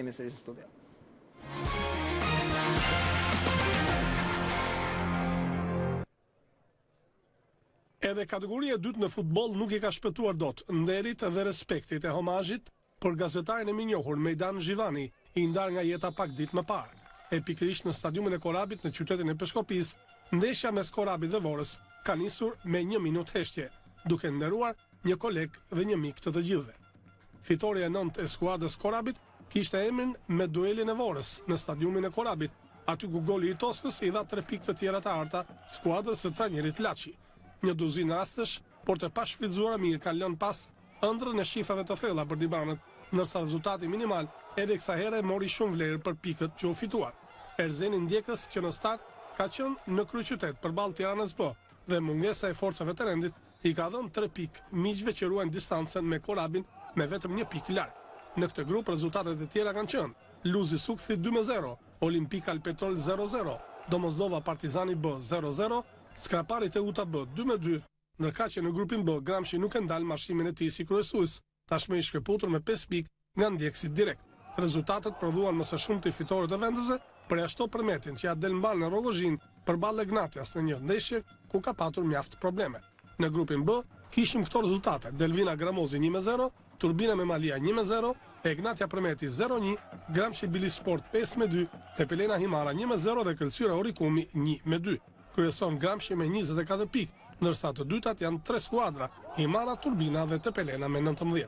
Jemi sërish në studio. Edhe kategoria e dytë në futboll nuk i ka shpëtuar dot nderit dhe respektit e homazhit për gazetarin e minjohur Mejdan Zhivani, i ndar nga jeta pak ditë më parë. E pikërisht në stadiumin e Korabit në qytetin e Peshkopis, ndeshja mes Korabit dhe Vorës ka nisur me 1 minutë heshtje, duke nderuar një koleg dhe një mik të gjithëve. Fitoria e 9 e skuadrës Korabit kishte emrin me duelin e Vorës në stadiumin e Korabit, aty ku goli i Toskës i dha 3 pikë të tjera të arta skuadrës së trajnerit Laçi. Një duzinë rastesh, por të pashfrytzuara mirë kanë lënë pas ëndrrën e shifrave të thella për dibanët, ndërsa rezultati minimal edhe kësaj here mori shumë vlerë për pikët që u fituar. Erzeni ndjekës që në start ka qenë në kryeqytet përballë Tiranës B dhe mungesa e forcave të rendit i ka dhënë 3 pikë miqve që ruajnë distancën me Korabin me vetëm 1 pikë larg. Në këtë grup rezultatet e tjera kanë qenë Luzi Sukthi 2-0, Olimpika Alpetrol 0-0, Domosdova Partizani B 0-0, Skraparit e Uta B 2-2, ndërka që në grupin B Gramshi nuk e ndal marshimin e tij si kryesues, tashmë i shkëputur me 5 pikë nga ndjekësit direkt. Rezultatet prodhuan më së shumti fitore të vendosve, përjashto Përmetin që ja del mbal në Rogozhin përballë Gnatias në një ndeshje ku ka patur mjaft probleme. Në grupin B kishim këto rezultate: Delvina Gramozi 1-0, Turbina Memalia 1-0, Egnatia Përmeti 0-1, Gramshi Bilisport 5-2, Tepelena Himara 1-0 dhe Kërcyra Orikumi 1-2. Kryeson Gramshi me 24 pikë, ndërsa të dytat janë 3 skuadra, Himara, Turbina dhe Tepelena me 19.